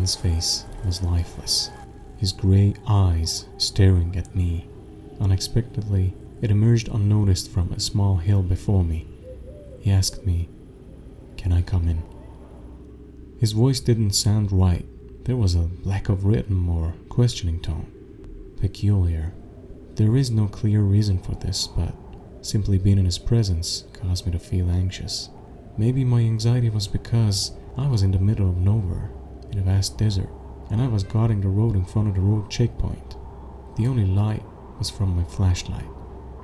man's face was lifeless, his grey eyes staring at me. Unexpectedly, it emerged unnoticed from a small hill before me. He asked me, "Can I come in?" His voice didn't sound right. There was a lack of rhythm or questioning tone. Peculiar. There is no clear reason for this, but simply being in his presence caused me to feel anxious. Maybe my anxiety was because I was in the middle of nowhere, in a vast desert, and I was guarding the road in front of the road checkpoint. The only light was from my flashlight.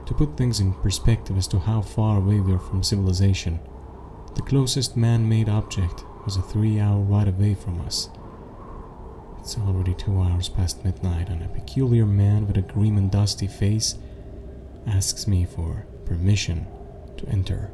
To put things in perspective as to how far away we are from civilization, the closest man-made object was a 3-hour ride away from us. It's already 2 hours past midnight, and a peculiar man with a grim and dusty face asks me for permission to enter.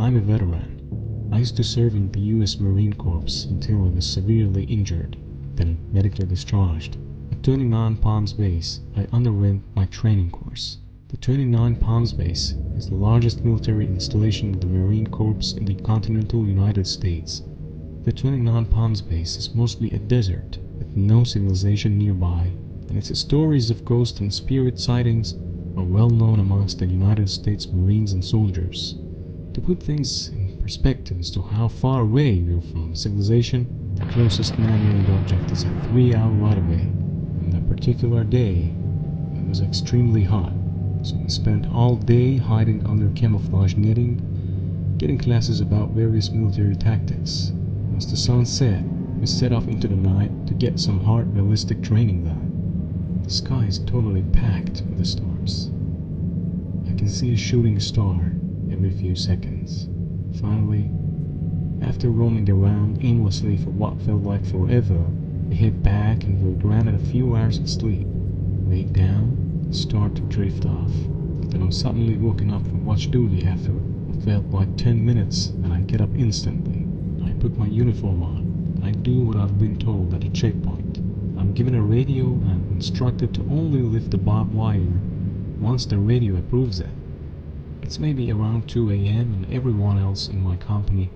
I'm a veteran. I used to serve in the US Marine Corps until I was severely injured, then medically discharged. At 29 Palms Base, I underwent my training course. The 29 Palms Base is the largest military installation of the Marine Corps in the continental United States. The 29 Palms Base is mostly a desert with no civilization nearby, and its stories of ghost and spirit sightings are well known amongst the United States Marines and soldiers. To put things in perspective as to how far away we are from civilization, the closest man-made object is a 3-hour ride away. On that particular day, it was extremely hot, so we spent all day hiding under camouflage netting, getting classes about various military tactics. Once the sun set, we set off into the night to get some hard, realistic training done. The sky is totally packed with the stars. I can see a shooting star every few seconds. Finally, after roaming around aimlessly for what felt like forever, we hit back and were granted a few hours of sleep. Laid down and start to drift off. Then I'm suddenly woken up from watch duty after what felt like 10 minutes, and I get up instantly. I put my uniform on. I do what I've been told at a checkpoint. I'm given a radio and instructed to only lift the barbed wire once the radio approves it. It's maybe around 2 a.m. and everyone else in my company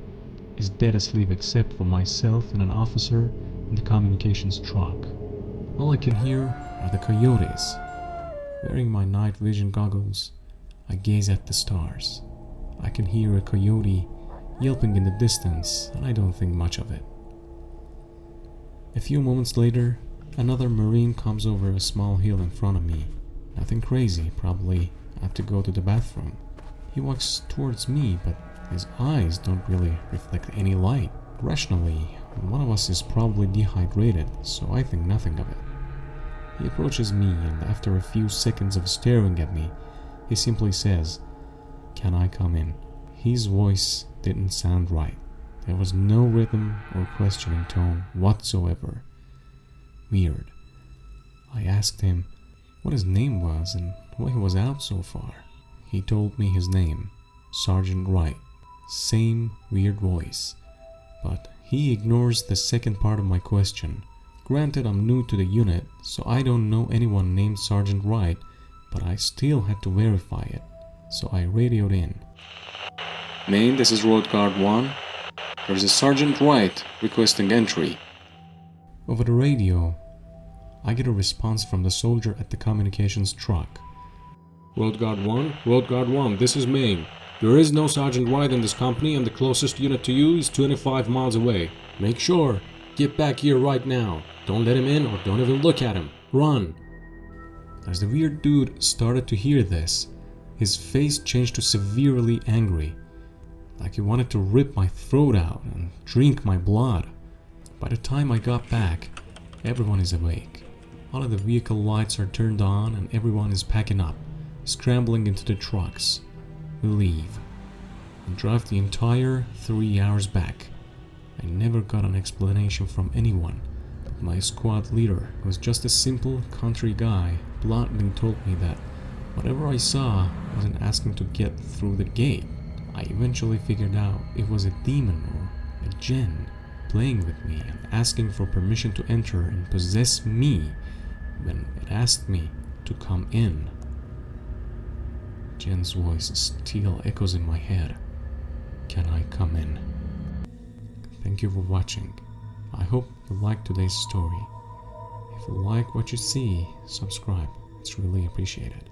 is dead asleep except for myself and an officer in the communications truck. All I can hear are the coyotes. Wearing my night vision goggles, I gaze at the stars. I can hear a coyote yelping in the distance, and I don't think much of it. A few moments later, another Marine comes over a small hill in front of me. Nothing crazy, probably I have to go to the bathroom. He walks towards me, but his eyes don't really reflect any light. Rationally, one of us is probably dehydrated, so I think nothing of it. He approaches me, and after a few seconds of staring at me, he simply says, "Can I come in?" His voice didn't sound right. There was no rhythm or questioning tone whatsoever. Weird. I asked him what his name was and why he was out so far. He told me his name, Sergeant Wright. Same weird voice. But he ignores the second part of my question. Granted, I'm new to the unit, so I don't know anyone named Sergeant Wright, but I still had to verify it. So I radioed in. "Maine, this is Road Guard 1. There's a Sergeant Wright requesting entry." Over the radio, I get a response from the soldier at the communications truck. Road Guard 1, this is Maine. There is no Sergeant Wright in this company, and the closest unit to you is 25 miles away. Make sure. Get back here right now. Don't let him in or don't even look at him. Run. As the weird dude started to hear this, his face changed to severely angry, like he wanted to rip my throat out and drink my blood. By the time I got back, everyone is awake. All of the vehicle lights are turned on and everyone is packing up, scrambling into the trucks. We leave and drive the entire 3 hours back. I never got an explanation from anyone, but my squad leader, who was just a simple country guy, bluntly told me that whatever I saw wasn't asking to get through the gate. I eventually figured out it was a demon or a djinn playing with me and asking for permission to enter and possess me when it asked me to come in. Jinn's voice still echoes in my head. Can I come in? Thank you for watching. I hope you liked today's story. If you like what you see, subscribe. It's really appreciated.